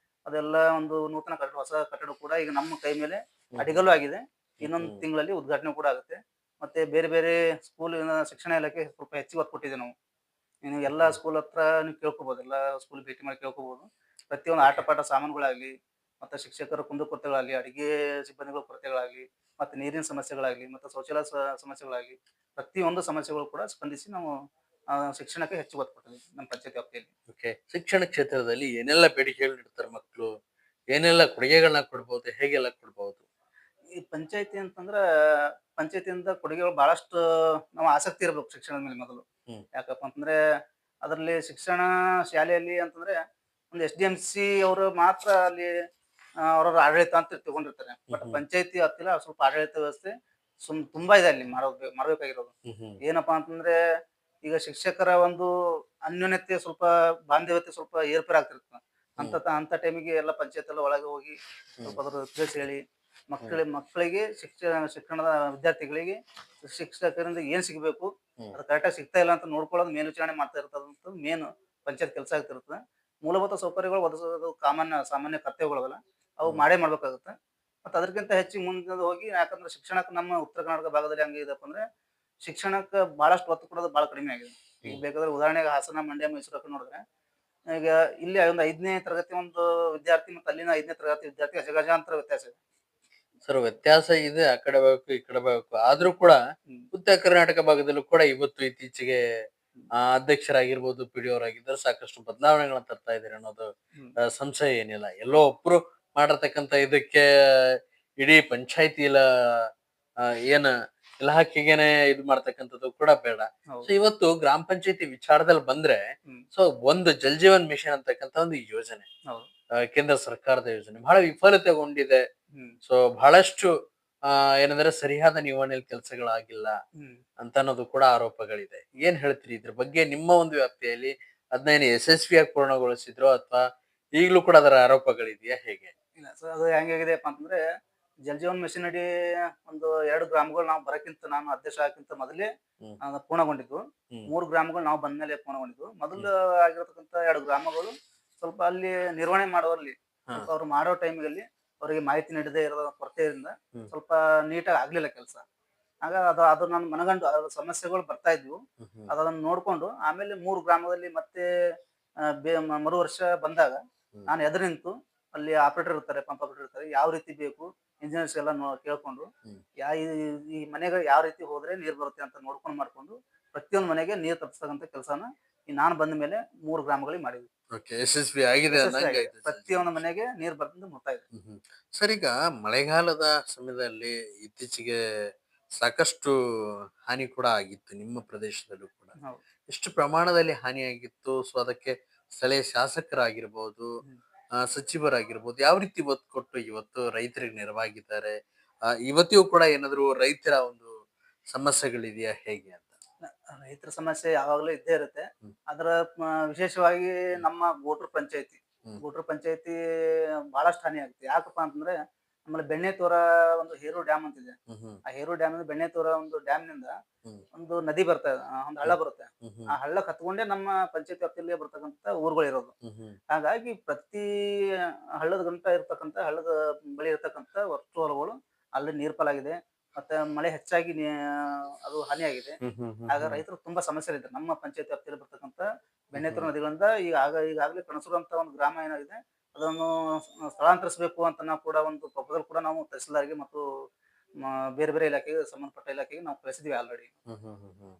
ಅದೆಲ್ಲ ಒಂದು ನೂತನ ಕಟ್ಟಡ, ಹೊಸ ಕಟ್ಟಡ ಕೂಡ ಈಗ ನಮ್ಮ ಕೈ ಮೇಲೆ ಅಡಿಗಲ್ಲು ಆಗಿದೆ. ಇನ್ನೊಂದು ಹ್ಮ್. ತಿಂಗಳಲ್ಲಿ ಉದ್ಘಾಟನೆ ಕೂಡ ಆಗುತ್ತೆ. ಮತ್ತೆ ಬೇರೆ ಬೇರೆ ಸ್ಕೂಲ್ ಶಿಕ್ಷಣ ಇಲಾಖೆ ಸ್ವಲ್ಪ ಹೆಚ್ಚಿಗೆ ಒತ್ತು ಕೊಟ್ಟಿದೆ ನಾವು. ನೀವು ಎಲ್ಲಾ ಸ್ಕೂಲ್ ಹತ್ರ ನೀವು ಕೇಳ್ಕೊಬಹುದು, ಎಲ್ಲಾ ಸ್ಕೂಲ್ ಭೇಟಿ ಮಾಡಿ ಕೇಳ್ಕೊಬಹುದು. ಪ್ರತಿಯೊಂದು ಆಟ ಪಾಠ ಸಾಮಾನುಗಳಾಗ್ಲಿ, ಮತ್ತೆ ಶಿಕ್ಷಕರ ಕುಂದುಕೊರತೆಗಳಾಗ್ಲಿ, ಅಡಿಗೆ ಸಿಬ್ಬಂದಿಗಳ ಕೊರತೆಗಳಾಗ್ಲಿ, ಮತ್ತೆ ನೀರಿನ ಸಮಸ್ಯೆಗಳಾಗ್ಲಿ, ಮತ್ತೆ ಶೌಚಾಲಯ ಸಮಸ್ಯೆಗಳಾಗ್ಲಿ, ಪ್ರತಿಯೊಂದು ಸಮಸ್ಯೆಗಳು ಕೂಡ ಸ್ಪಂದಿಸಿ ನಾವು ಶಿಕ್ಷಣಕ್ಕೆ ಹೆಚ್ಚು ಒತ್ತು ಕೊಟ್ಟಿದ್ದೀವಿ ನಮ್ಮ ಪಂಚಾಯತ್ ವ್ಯಾಪ್ತಿಯಲ್ಲಿ. ಓಕೆ. ಶಿಕ್ಷಣ ಕ್ಷೇತ್ರದಲ್ಲಿ ಏನೆಲ್ಲ ಬೇಡಿಕೆಗಳು ಇಡ್ತಾರೆ ಮಕ್ಕಳು, ಏನೆಲ್ಲ ಕೊಡುಗೆಗಳನ್ನ ಕೊಡ್ಬೋದು, ಹೇಗೆಲ್ಲ ಕೊಡ್ಬೋದು? ಈ ಪಂಚಾಯತಿ ಅಂತಂದ್ರ ಪಂಚಾಯತಿಯಿಂದ ಕೊಡುಗೆಗಳು ಬಹಳಷ್ಟು ನಾವು ಆಸಕ್ತಿ ಇರ್ಬೇಕು ಶಿಕ್ಷಣದ ಮೇಲೆ ಮೊದಲು. ಹ್ಮ್. ಯಾಕಪ್ಪ ಅಂತಂದ್ರೆ ಅದರಲ್ಲಿ ಶಿಕ್ಷಣ ಶಾಲೆಯಲ್ಲಿ ಅಂತಂದ್ರೆ ಒಂದು SDMC ಅವರು ಮಾತ್ರ ಅಲ್ಲಿ ಅವ್ರವ್ರ ಆಡಳಿತ ಅಂತ ತಗೊಂಡಿರ್ತಾರೆ. ಬಟ್ ಹ್ಮ್. ಪಂಚಾಯತಿ ಹತ್ತಿರ ಸ್ವಲ್ಪ ಆಡಳಿತ ವ್ಯವಸ್ಥೆ ತುಂಬಾ ಇದೆ ಅಲ್ಲಿ ಮಾಡ್ಬೇಕಾಗಿರೋದು. ಹ್ಮ್ ಹ್ಮ್. ಏನಪ್ಪಾ ಅಂತಂದ್ರೆ ಈಗ ಶಿಕ್ಷಕರ ಒಂದು ಅನ್ಯೋನ್ಯತೆ ಸ್ವಲ್ಪ, ಬಾಂಧವ್ಯತೆ ಸ್ವಲ್ಪ ಏರ್ಪೇರ್ ಆಗ್ತಿರ್ತದೆ. ಹ್ಮ್. ಅಂತ ಟೈಮಿಗೆ ಎಲ್ಲ ಪಂಚಾಯತ್ ಎಲ್ಲ ಒಳಗೆ ಹೋಗಿ ಸ್ವಲ್ಪ ಅದ್ರ ತಿಳಿಸಿ ಹೇಳಿ ಮಕ್ಕಳಿಗೆ ಶಿಕ್ಷಣದ ವಿದ್ಯಾರ್ಥಿಗಳಿಗೆ ಶಿಕ್ಷಕರಿಂದ ಏನ್ ಸಿಗಬೇಕು, ಹ್ಮ್. ಅದು ಕರೆಕ್ಟಾಗಿ ಸಿಗ್ತಾ ಇಲ್ಲ ಅಂತ ನೋಡ್ಕೊಳ್ಳೋದು ಮೇಲ್ವಿಚಾರಣೆ ಮಾಡ್ತಾ ಇರ್ತದಂತ ಮೇನ್ ಪಂಚಾಯತ್ ಕೆಲಸ ಆಗ್ತಿರ್ತದೆ. ಮೂಲಭೂತ ಸೌಕರ್ಯಗಳು ಒದಗಿಸೋದು ಸಾಮಾನ್ಯ ಕರ್ತವ್ಯಗಳಲ್ಲ, ಅವು ಹ್ಮ್. ಮಾಡೇ ಮಾಡ್ಬೇಕಾಗುತ್ತೆ. ಮತ್ತೆ ಅದಕ್ಕಿಂತ ಹೆಚ್ಚಿಗೆ ಮುಂದೆ ಹೋಗಿ, ಯಾಕಂದ್ರೆ ಶಿಕ್ಷಣಕ್ಕೆ ನಮ್ಮ ಉತ್ತರ ಕರ್ನಾಟಕ ಭಾಗದಲ್ಲಿ ಹಂಗಿದೆಪ್ಪ ಅಂದ್ರೆ ಶಿಕ್ಷಣಕ್ಕೆ ಬಹಳಷ್ಟು ಒತ್ತು ಕೊಡೋದು ಬಹಳ ಕಡಿಮೆ ಆಗಿದೆ. ಈಗ ಹ್ಮ್. ಬೇಕಾದ್ರೆ ಉದಾಹರಣೆಗೆ ಹಾಸನ, ಮಂಡ್ಯ, ಮೈಸೂರು ನೋಡಿದ್ರೆ ಈಗ ಇಲ್ಲಿ ಒಂದು 5ನೇ ತರಗತಿ ಒಂದು ವಿದ್ಯಾರ್ಥಿ ಮತ್ತು ಅಲ್ಲಿನ 5ನೇ ತರಗತಿ ವಿದ್ಯಾರ್ಥಿ ಅಜಗಜಾಂತರ ವ್ಯತ್ಯಾಸ ಇದೆ. ಸರ್, ವ್ಯತ್ಯಾಸ ಇದೆ, ಆ ಕಡೆ ಬೇಕು ಈ ಕಡೆ ಬೇಕು, ಆದ್ರೂ ಕೂಡ ಹ್ಮ್. ಉತ್ತರ ಕರ್ನಾಟಕ ಭಾಗದಲ್ಲೂ ಕೂಡ ಇವತ್ತು ಇತ್ತೀಚೆಗೆ ಅಧ್ಯಕ್ಷರಾಗಿರ್ಬೋದು, PDO ಅವರಾಗಿದ್ದಾರೆ, ಸಾಕಷ್ಟು ಬದಲಾವಣೆಗಳನ್ನ ತರ್ತಾ ಇದ್ದಾರೆ ಅನ್ನೋದು ಹ್ಮ್. ಸಂಶಯ ಏನಿಲ್ಲ. ಎಲ್ಲೋ ಒಬ್ರು ಮಾಡಿರ್ತಕ್ಕಂಥ ಇದಕ್ಕೆ ಇಡೀ ಪಂಚಾಯತಿ ಏನ್ ಇಲಾಖೆಗೆನೆ ಇದು ಮಾಡ್ತಕ್ಕಂಥದ್ದು ಕೂಡ ಬೇಡ. ಸೊ ಹೌದು. ಇವತ್ತು ಗ್ರಾಮ ಪಂಚಾಯತಿ ವಿಚಾರದಲ್ಲಿ ಬಂದ್ರೆ, ಹ್ಮ್. ಸೊ ಒಂದು ಜಲ್ ಜೀವನ್ ಮಿಷನ್ ಅಂತಕ್ಕಂಥ ಒಂದು ಯೋಜನೆ, ಹೌದು. ಕೇಂದ್ರ ಸರ್ಕಾರದ ಯೋಜನೆ ಬಹಳ ವಿಫಲತೆಗೊಂಡಿದೆ. ಹ್ಮ್. ಸೊ ಬಹಳಷ್ಟು ಆ ಏನಂದ್ರೆ ಸರಿಯಾದ ನಿರ್ವಹಣೆಯಲ್ಲಿ ಕೆಲಸಗಳಾಗಿಲ್ಲ ಹ್ಮ್ ಅಂತ ಅನ್ನೋದು ಕೂಡ ಆರೋಪಗಳಿದೆ. ಏನ್ ಹೇಳ್ತೀರಿ ಇದ್ರ ಬಗ್ಗೆ? ನಿಮ್ಮ ಒಂದು ವ್ಯಾಪ್ತಿಯಲ್ಲಿ ಅದನ್ನ ಯಶಸ್ವಿಯಾಗಿ ಪೂರ್ಣಗೊಳಿಸಿದ್ರೋ ಅಥವಾ ಈಗಲೂ ಕೂಡ ಅದರ ಆರೋಪಗಳಿದೆಯಾ ಹೇಗೆ? ಇಲ್ಲ ಸರ್, ಅದು ಹೆಂಗಾಗಿದೆಯಪ್ಪ ಅಂತಂದ್ರೆ ಜಲ್ ಜೀವನ್ ಮಿಷನ್ ಅಡಿ ಒಂದು 2 ಗ್ರಾಮಗಳು ನಾವು ಬರಕ್ಕಿಂತ ನಾನು ಅಧ್ಯಕ್ಷ ಆಗಕ್ಕಿಂತ ಮೊದಲೇ ಹ್ಮ್ ಪೂರ್ಣಗೊಂಡಿದ್ವು. ಹ್ಮ್ 3 ಗ್ರಾಮಗಳು ನಾವು ಬಂದ್ಮೇಲೆ ಪೂರ್ಣಗೊಂಡಿದ್ವು. ಮೊದಲು ಆಗಿರತಕ್ಕಂತ 2 ಗ್ರಾಮಗಳು ಸ್ವಲ್ಪ ಅಲ್ಲಿ ನಿರ್ವಹಣೆ ಮಾಡುವಲ್ಲಿ ಹಾ ಸ್ವಲ್ಪ ಅವ್ರು ಮಾಡೋ ಟೈಮಿಗಲ್ಲಿ ಅವರಿಗೆ ಮಾಹಿತಿ ನೀಡದೇ ಇರೋ ಕೊರತೆಯಿಂದ ಹ್ಮ್ ಸ್ವಲ್ಪ ನೀಟಾಗಿ ಆಗ್ಲಿಲ್ಲ ಕೆಲಸ. ಆಗ ಅದು ನಾನು ಮನಗಂಡು ಅದ್ರ ಸಮಸ್ಯೆಗಳು ಬರ್ತಾ ಇದ್ವು. ಹ್ಮ್ ಹ್ಮ್ ಅದನ್ನ ನೋಡ್ಕೊಂಡು ಆಮೇಲೆ 3 ಗ್ರಾಮದಲ್ಲಿ ಮತ್ತೆ ಮರು ವರ್ಷ ಬಂದಾಗ ಹ್ಮ್ ನಾನು ಎದುರು ನಿಂತು ಅಲ್ಲಿ ಆಪರೇಟರ್ ಇರ್ತಾರೆ, ಪಂಪ್ ಆಪರೇಟರ್ ಇರ್ತಾರೆ. ಯಾವ ರೀತಿ ಬೇಕು ಇಂಜಿನಿಯರ್ಸ್ ಎಲ್ಲ ಕೇಳ್ಕೊಂಡು ಹ್ಮ್ ಈ ಮನೆಗೆ ಯಾವ ರೀತಿ ಹೋದ್ರೆ ನೀರು ಬರುತ್ತೆ ಅಂತ ನೋಡ್ಕೊಂಡು ಮಾಡ್ಕೊಂಡು ಪ್ರತಿಯೊಂದು ಮನೆಗೆ ನೀರು ತಪ್ಪಿಸ್ತಕ್ಕಂಥ ಕೆಲಸನ ನಾನು ಬಂದ ಮೇಲೆ 3 ಗ್ರಾಮಗಳಿಗೆ ಮಾಡಿದ್ವಿ. ಓಕೆ, ಯಶಸ್ವಿ ಆಗಿದೆ ಯಶಸ್ವಿ ಆಗಿದೆ. ಅನ್ನಂಗಾಯ್ತು ಸರ್. ಪ್ರತಿಯೊಂದು ಮನೆಗೆ ನೀರು ಬರ್ತಂತ ಮುಟ್ತಾ ಇದೆ. ಸರ್, ಈಗ ಮಳೆಗಾಲದ ಸಮಯದಲ್ಲಿ ಇತ್ತೀಚೆಗೆ ಸಾಕಷ್ಟು ಹಾನಿ ಕೂಡ ಆಗಿತ್ತು ನಿಮ್ಮ ಪ್ರದೇಶದಲ್ಲೂ ಕೂಡ. ಹೌದು. ಎಷ್ಟು ಪ್ರಮಾಣದಲ್ಲಿ ಹಾನಿಯಾಗಿತ್ತು? ಸೊ ಅದಕ್ಕೆ ಸ್ಥಳೀಯ ಶಾಸಕರಾಗಿರ್ಬೋದು, ಹ್ಮ್. ಸಚಿವರಾಗಿರ್ಬೋದು, ಯಾವ ರೀತಿ ಒತ್ತು ಕೊಟ್ಟು ಇವತ್ತು ರೈತರಿಗೆ ನೆರವಾಗಿದ್ದಾರೆ? ಇವತ್ತಿಗೂ ಕೂಡ ಏನಾದ್ರು ರೈತರ ಒಂದು ಸಮಸ್ಯೆಗಳಿದೆಯಾ ಹೇಗೆ ಅಂತ? ರೈತರ ಸಮಸ್ಯೆ ಯಾವಾಗಲೂ ಇದ್ದೇ ಇರುತ್ತೆ. ಹ್ಮ್ ಅದರ ವಿಶೇಷವಾಗಿ ಹ್ಮ್ ನಮ್ಮ ಗೋಟ್ರ ಪಂಚಾಯತಿ ಹ್ಮ್ ಗೋಟ್ರ ಪಂಚಾಯತಿ ಬಹಳಷ್ಟು ಹಾನಿ ಆಗುತ್ತೆ. ಯಾಕಪ್ಪ ಅಂತಂದ್ರೆ ನಮ್ಮಲ್ಲಿ ಬೆಣ್ಣೆತೋರ ಒಂದು ಹೇರು ಡ್ಯಾಮ್ ಅಂತಿದೆ. ಹ್ಮ್ ಹ್ಮ್ ಆ ಹೇರು ಡ್ಯಾಮ್ ಬೆಣ್ಣೆತೋರ ಒಂದು ಡ್ಯಾಮ್ನಿಂದ ಹ್ಮ್ ಒಂದು ನದಿ ಬರ್ತದೆ, ಒಂದು ಹಳ್ಳ ಬರುತ್ತೆ. ಹ್ಮ್ ಹ್ಮ್ ಆ ಹಳ್ಳ ಕತ್ಕೊಂಡೇ ನಮ್ಮ ಪಂಚಾಯತಿ ವ್ಯಾಪ್ತಿಯಲ್ಲಿ ಬರ್ತಕ್ಕಂಥ ಊರುಗಳು ಇರೋದು. ಹ್ಮ್ ಹ್ಮ್ ಹಾಗಾಗಿ ಪ್ರತಿ ಹಳ್ಳದ ಗಂಟ ಇರ್ತಕ್ಕಂಥ ಹಳ್ಳದ ಬಳಿ ಇರ್ತಕ್ಕಂಥ ವಸ್ತು ಹೊಲಗಳು ಅಲ್ಲಿ ನೀರ್ಪಾಲಾಗಿದೆ. ಮತ್ತೆ ಮಳೆ ಹೆಚ್ಚಾಗಿ ಅದು ಹಾನಿಯಾಗಿದೆ. ಹ್ಮ್ ಹ್ಮ್ ಹ್ಮ್ ಆಗ ಹ್ಮ್ ರೈತರು ತುಂಬಾ ಸಮಸ್ಯೆಲಿದ್ದಾರೆ. ನಮ್ಮ ಪಂಚಾಯತ್ ವ್ಯಾಪ್ತಿಯಲ್ಲಿ ಬರ್ತಕ್ಕಂಥ ಬೆಣ್ಣೆತೋರ ನದಿಗಳಿಂದ ಈಗಾಗಲೇ ಕಣಸೂರು ಅಂತ ಒಂದು ಗ್ರಾಮ ಏನಾಗಿದೆ ಅದನ್ನು ಸ್ಥಳಾಂತರಿಸಬೇಕು ಅಂತ ನಾವು ಕೂಡ ಒಂದು ಪ್ರಪೋಸಲ್ ಕೂಡ ನಾವು ತಹಸೀಲ್ದಾರ್ಗೆ ಮತ್ತು ಬೇರೆ ಬೇರೆ ಇಲಾಖೆಗೆ ಸಂಬಂಧಪಟ್ಟ ಇಲಾಖೆಗೆ ನಾವು ಕಳಿಸಿದ್ವಿ ಆಲ್ರೆಡಿ. ಹ್ಮ್ ಹ್ಮ್ ಹ್ಮ್ ಹ್ಮ್.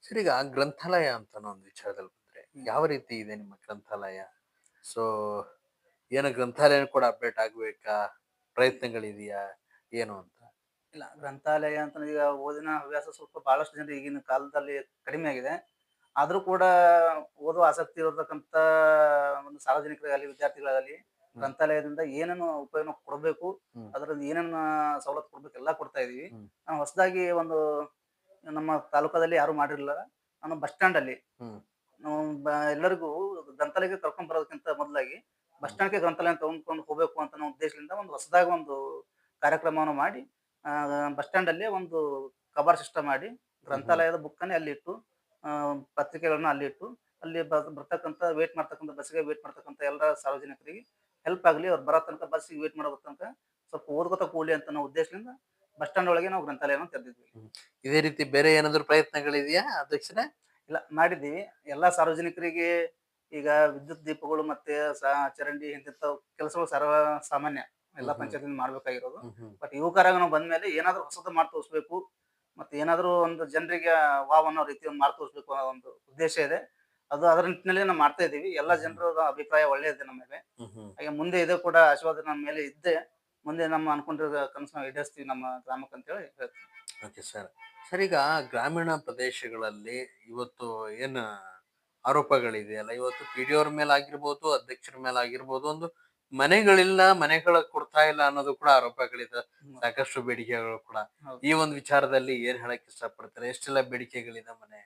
ಸರ್, ಈಗ ಗ್ರಂಥಾಲಯ ಅಂತ ಒಂದು ವಿಚಾರದಲ್ಲಿ ಬಂದ್ರೆ ಯಾವ ರೀತಿ ಇದೆ ನಿಮ್ಮ ಗ್ರಂಥಾಲಯ? ಸೊ ಏನು ಗ್ರಂಥಾಲಯ ಕೂಡ ಅಪ್ಡೇಟ್ ಆಗ್ಬೇಕಾ? ಪ್ರಯತ್ನಗಳಿದೆಯಾ ಏನು ಅಂತ? ಇಲ್ಲ, ಗ್ರಂಥಾಲಯ ಅಂತ ಈಗ ಓದಿನ ಹವ್ಯಾಸ ಸ್ವಲ್ಪ ಬಹಳಷ್ಟು ಜನರು ಈಗಿನ ಕಾಲದಲ್ಲಿ ಕಡಿಮೆ ಆಗಿದೆ. ಆದ್ರೂ ಕೂಡ ಓದುವ ಆಸಕ್ತಿ ಇರತಕ್ಕಂತ ಒಂದು ಸಾರ್ವಜನಿಕರಾಗಲಿ ವಿದ್ಯಾರ್ಥಿಗಳಾಗಲಿ ಹ್ಮ್ ಗ್ರಂಥಾಲಯದಿಂದ ಏನೇನು ಉಪಯೋಗ ಕೊಡಬೇಕು, ಹ್ಮ್ ಅದರಲ್ಲಿ ಏನೇನು ಸವಲತ್ತು ಕೊಡ್ಬೇಕು ಎಲ್ಲ ಕೊಡ್ತಾ ಇದೀವಿ. ಹ್ಮ್ ನಾವು ಹೊಸದಾಗಿ ಒಂದು ನಮ್ಮ ತಾಲೂಕದಲ್ಲಿ ಯಾರು ಮಾಡಿರಲಿಲ್ಲ. ನಾನು ಬಸ್ ಸ್ಟ್ಯಾಂಡ್ ಅಲ್ಲಿ ಹ್ಮ್ ನಾವು ಎಲ್ಲರಿಗೂ ಗ್ರಂಥಾಲಯಕ್ಕೆ ಕರ್ಕೊಂಡ್ ಬರೋದಕ್ಕಿಂತ ಮೊದಲಾಗಿ ಬಸ್ ಹ್ಮ್ ಸ್ಟ್ಯಾಂಡ್ಗೆ ಗ್ರಂಥಾಲಯ ತಗೊಂಡ್ಕೊಂಡು ಹೋಗ್ಬೇಕು ಅಂತ ನಾವು ಉದ್ದೇಶದಿಂದ ಒಂದು ಹೊಸದಾಗಿ ಒಂದು ಕಾರ್ಯಕ್ರಮವನ್ನು ಮಾಡಿ ಬಸ್ ಸ್ಟ್ಯಾಂಡ್ ಅಲ್ಲಿ ಒಂದು ಕಬಾರ್ ಸಿಸ್ಟಮ್ ಮಾಡಿ ಹ್ಮ್ ಹ್ಮ್ ಗ್ರಂಥಾಲಯದ ಬುಕ್ಕನ್ನೇ ಅಲ್ಲಿಟ್ಟು ಪತ್ರಿಕೆಗಳನ್ನ ಅಲ್ಲಿಟ್ಟು ಅಲ್ಲಿ ಬರ್ತಕ್ಕಂಥ ವೇಟ್ ಮಾಡ್ತಕ್ಕಂಥ ಬಸ್ಸಿಗೆ ವೇಟ್ ಮಾಡ್ತಕ್ಕಂಥ ಎಲ್ಲ ಸಾರ್ವಜನಿಕರಿಗೆ ಹೆಲ್ಪ್ ಆಗಲಿ, ಅವ್ರು ಬರೋ ತನಕ ಬಸ್ಸಿಗೆ ವೇಟ್ ಮಾಡೋ ತನಕ ಸ್ವಲ್ಪ ಓದ್ಕೊತಾ ಕೂಲಿ ಅಂತ ನಾವು ಉದ್ದೇಶದಿಂದ ಬಸ್ ಸ್ಟ್ಯಾಂಡ್ ಒಳಗೆ ನಾವು ಗ್ರಂಥಾಲಯನ ತೆರೆದಿದ್ವಿ. ಹ್ಮ್. ಇದೇ ರೀತಿ ಬೇರೆ ಏನಾದ್ರು ಪ್ರಯತ್ನಗಳಿದೆಯಾ ಅಧ್ಯಕ್ಷರೇ? ಇಲ್ಲ, ಮಾಡಿದ್ದೀವಿ. ಎಲ್ಲಾ ಸಾರ್ವಜನಿಕರಿಗೆ ಈಗ ವಿದ್ಯುತ್ ದೀಪಗಳು ಮತ್ತೆ ಚರಂಡಿ ಇಂತಿಂತ ಕೆಲಸಗಳು ಸರ್ವ ಸಾಮಾನ್ಯ ಎಲ್ಲಾ ಹ್ಮ್ ಹ್ಮ್ ಪಂಚಾಯತಿಯಿಂದ ಮಾಡ್ಬೇಕಾಗಿರೋದು. ಹ್ಮ್ ಹ್ಮ್ ಬಟ್ ಯುವಕರಾಗ ನಾವು ಬಂದ್ಮೇಲೆ ಏನಾದ್ರು ಹೊಸದು ಮಾಡಿ ತೋರಿಸ್ಬೇಕು, ಮತ್ತೆ ಏನಾದ್ರು ಒಂದು ಜನರಿಗೆ ವಾವ್ ಅನ್ನೋ ರೀತಿ ಒಂದು ಮಾಡಿ ತೋರಿಸ್ಬೇಕು ಅನ್ನೋ ಒಂದು ಉದ್ದೇಶ ಇದೆ. ಅದು ಅದರ ನಿಟ್ಟಿನಲ್ಲಿ ನಾವು ಮಾಡ್ತಾ ಇದ್ದೀವಿ. ಎಲ್ಲಾ ಹ್ಮ್ ಜನರ ಅಭಿಪ್ರಾಯ ಒಳ್ಳೆಯದಿದೆ ನಮ್ಮ ಮೇಲೆ. ಹ್ಮ್ ಹ್ಮ್ ಹಾಗೆ ಮುಂದೆ ಇದು ಕೂಡ ಆಶೀರ್ವಾದ ನಮ್ಮ ಮೇಲೆ ಇದ್ದೆ ಮುಂದೆ ನಮ್ಮ ಅನ್ಕೊಂಡಿರೋ ಕನಸು ನಾವು ಈಡೇರಿಸ್ತೀವಿ ನಮ್ಮ ಗ್ರಾಮಕ್ಕೆ ಅಂತ ಹೇಳಿ ಹೇಳ್ತೀನಿ. Okay sir. ಸರ್, ಈಗ ಗ್ರಾಮೀಣ ಪ್ರದೇಶಗಳಲ್ಲಿ ಇವತ್ತು ಏನ್ ಆರೋಪಗಳಿದೆಯಲ್ಲ, ಇವತ್ತು ಪಿಡಿಒ ಅವ್ರ ಮೇಲೆ ಆಗಿರ್ಬೋದು, ಅಧ್ಯಕ್ಷರ ಮೇಲೆ ಆಗಿರ್ಬೋದು, ಒಂದು ಮನೆಗಳಿಲ್ಲ, ಮನೆಗಳ ಕೊಡ್ತಾ ಇಲ್ಲ ಅನ್ನೋದು ಕೂಡ ಆರೋಪಗಳಿದೆ. ಹ್ಮ್. ಸಾಕಷ್ಟು ಬೇಡಿಕೆಗಳು ಕೂಡ. ಹೌದು. ಈ ಒಂದು ವಿಚಾರದಲ್ಲಿ ಏನ್ ಹೇಳಕ್ ಇಷ್ಟಪಡ್ತಾರೆ? ಎಷ್ಟೆಲ್ಲ ಬೇಡಿಕೆಗಳಿದೆ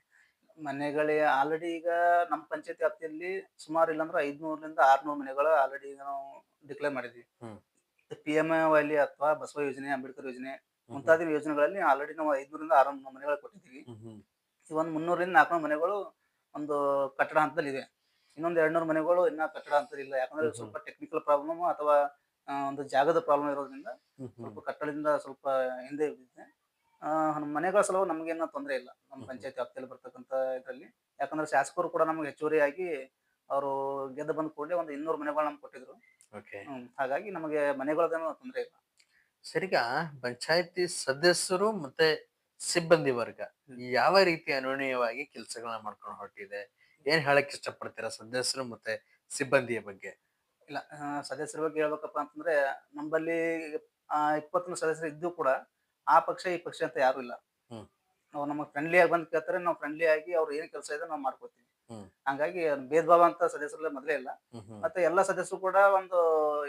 ಮನೆಗಳೇ ಆಲ್ರೆಡಿ ಈಗ ನಮ್ಮ ಪಂಚಾಯತಿ ವ್ಯಾಪ್ತಿಯಲ್ಲಿ ಸುಮಾರು ಇಲ್ಲಾಂದ್ರೆ 500 600 ಮನೆಗಳು ಆಲ್ರೆಡಿ ಈಗ ನಾವು ಡಿಕ್ಲೇರ್ ಮಾಡಿದ್ವಿ. ಹ್ಮ್ PMAY ಅಥವಾ ಬಸವ ಯೋಜನೆ, ಅಂಬೇಡ್ಕರ್ ಯೋಜನೆ ಹ್ಮ್ ಮುಂತಾದ ಯೋಜನೆಗಳಲ್ಲಿ ಆಲ್ರೆಡಿ ನಾವು 500 600 ಮನೆಗಳು ಕೊಟ್ಟಿದ್ದೀವಿ. ಹ್ಮ್ ಹ್ಮ್ ಈ ಒಂದು 300 400 ಮನೆಗಳು ಒಂದು ಕಟ್ಟಡ ಹಂತದಲ್ಲಿ ಇದೆ. ಇನ್ನೊಂದು 200 ಮನೆಗಳು ಇನ್ನ ಕಟ್ಟಡ ಹಂತದಲ್ಲಿ ಇಲ್ಲ. ಯಾಕಂದ್ರೆ ಹ್ಮ್ ಹ್ಮ್ ಸ್ವಲ್ಪ ಟೆಕ್ನಿಕಲ್ ಪ್ರಾಬ್ಲಮ್ ಅಥವಾ ಒಂದು ಜಾಗದ ಪ್ರಾಬ್ಲಮ್ ಇರೋದ್ರಿಂದ ಹ್ಮ್ ಹ್ಮ್ ಸ್ವಲ್ಪ ಕಟ್ಟಡದಿಂದ ಸ್ವಲ್ಪ ಹಿಂದೆ ಬಿದ್ದಿದೆ. ನಮ್ಮ ಮನೆಗಳ ಸಲುವಾಗಿ ನಮಗೇನು ತೊಂದರೆ ಇಲ್ಲ ನಮ್ಮ ಹ್ಮ್ ಪಂಚಾಯತಿ ವ್ಯಾಪ್ತಿಯಲ್ಲಿ ಬರ್ತಕ್ಕಂಥ ಇದರಲ್ಲಿ. ಯಾಕಂದ್ರೆ ಶಾಸಕರು ಕೂಡ ನಮಗೆ ಹೆಚ್ಚುವರಿಯಾಗಿ ಅವರು ಗೆದ್ದು ಬಂದ ಕೂಡಲೇ ಒಂದು 200 ಮನೆಗಳು ನಮ್ಗೆ ಕೊಟ್ಟಿದ್ರು. ಓಕೆ. ಹಾಗಾಗಿ ನಮಗೆ ಮನೆಗಳದ್ದೇನೋ ತೊಂದರೆ ಇಲ್ಲ. ಸರಿಗ ಪಂಚಾಯತಿ ಸದಸ್ಯರು ಮತ್ತೆ ಸಿಬ್ಬಂದಿ ವರ್ಗ ಹ್ಮ್. ಯಾವ ರೀತಿ ಅನುನಯವಾಗಿ ಕೆಲಸಗಳನ್ನ ಮಾಡ್ಕೊಂಡು ಹೊರಟಿದೆ? ಏನ್ ಹೇಳಕ್ ಇಷ್ಟಪಡ್ತೀರಾ ಸದಸ್ಯರು ಮತ್ತೆ ಸಿಬ್ಬಂದಿಯ ಬಗ್ಗೆ? ಇಲ್ಲ, ಸದಸ್ಯರ ಬಗ್ಗೆ ಹೇಳ್ಬೇಕಪ್ಪ ಅಂತಂದ್ರೆ ನಮ್ಮಲ್ಲಿ 20 ಸದಸ್ಯರು ಇದ್ದು ಕೂಡ ಆ ಪಕ್ಷ ಈ ಪಕ್ಷ ಅಂತ ಯಾರು ಇಲ್ಲ. ಹ್ಮ್ ನಾವು ನಮಗೆ ಫ್ರೆಂಡ್ಲಿ ಆಗಿ ಬಂದು ಕೇಳ್ತಾರೆ, ನಾವು ಫ್ರೆಂಡ್ಲಿ ಆಗಿ ಅವ್ರು ಏನ್ ಕೆಲಸ ಇದೆ ನಾವು ಮಾಡ್ಕೊತೀವಿ. ಹ್ಮ್ ಹಂಗಾಗಿ ಭೇದ ಭಾವ ಅಂತ ಸದಸ್ಯರೆಲ್ಲ ಮೊದಲೇ ಇಲ್ಲ. ಹ್ಮ್ ಹ್ಮ್ ಮತ್ತೆ ಎಲ್ಲ ಸದಸ್ಯರು ಕೂಡ ಒಂದು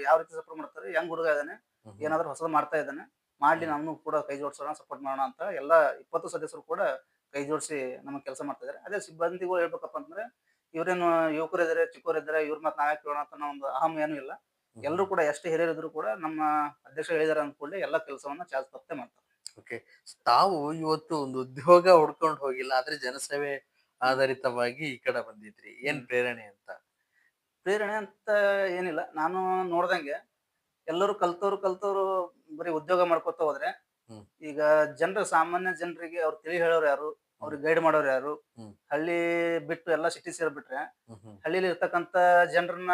ಯಾವ ರೀತಿ ಸಪೋರ್ಟ್ ಮಾಡ್ತಾರೆ, ಹೆಂಗ್ ಹುಡುಗ ಇದಾನೆ, ಹ್ಮ್ ಏನಾದ್ರು ಹೊಸದು ಮಾಡ್ತಾ ಇದ್ದಾನೆ, ಮಾಡ್ಲಿ ನಾವು ಕೂಡ ಕೈ ಜೋಡಿಸೋಣ ಸಪೋರ್ಟ್ ಮಾಡೋಣ ಅಂತ ಎಲ್ಲ 20 ಸದಸ್ಯರು ಕೂಡ ಕೈ ಜೋಡಿಸಿ ನಮಗೆ ಕೆಲಸ ಮಾಡ್ತಾ ಇದ್ದಾರೆ. ಅದೇ ಸಿಬ್ಬಂದಿಗಳು ಹೇಳ್ಬೇಕಪ್ಪ ಅಂತಂದ್ರೆ ಇವ್ರೇನು ಯುವಕರಿದ್ದಾರೆ ಚಿಕ್ಕವರಿದ್ದಾರೆ ಇವ್ರ ಮಾತು ನಾವೇ ಕೇಳೋಣ ಅಂತ ಅನ್ನೋ ಒಂದು ಅಹಂ ಏನೂ ಇಲ್ಲ. ಎಲ್ಲರೂ ಕೂಡ ಎಷ್ಟೇ ಹಿರಿಯರಿದ್ರು ಕೂಡ ನಮ್ಮ ಅಧ್ಯಕ್ಷರು ಹೇಳಿದಾರೆ ಅಂದ್ಕೊಳ್ಳಿ ಎಲ್ಲ ಕೆಲಸವನ್ನ ಚಾಚು ತಪ್ಪದೆ ಮಾಡ್ತಾರೆ. ಓಕೆ. ತಾವು ಇವತ್ತು ಒಂದು ಉದ್ಯೋಗ ಹುಡ್ಕೊಂಡು ಹೋಗಿಲ್ಲ, ಆದ್ರೆ ಜನಸೇವೆ ಆಧಾರಿತವಾಗಿ ಈ ಕಡೆ ಬಂದಿದ್ರಿ. ಏನ್ ಪ್ರೇರಣೆ ಅಂತ? ಪ್ರೇರಣೆ ಅಂತ ಏನಿಲ್ಲ, ನಾನು ನೋಡ್ದಂಗೆ ಎಲ್ಲರೂ ಕಲ್ತವ್ರು ಬರೀ ಉದ್ಯೋಗ ಮಾಡ್ಕೊತ ಹೋದ್ರೆ ಹ್ಮ್. ಈಗ ಸಾಮಾನ್ಯ ಜನರಿಗೆ ಅವ್ರು ತಿಳಿ ಹೇಳೋರು ಯಾರು, ಅವ್ರಿಗೆ ಗೈಡ್ ಮಾಡೋರು ಯಾರು? ಹ್ಮ್. ಹಳ್ಳಿ ಬಿಟ್ಟು ಎಲ್ಲ ಸಿಟಿ ಸೇರ್ಬಿಟ್ರೆ ಹ್ಮ್ ಹ್ಮ್ ಹಳ್ಳಿಲಿ ಇರ್ತಕ್ಕಂತ ಜನರನ್ನ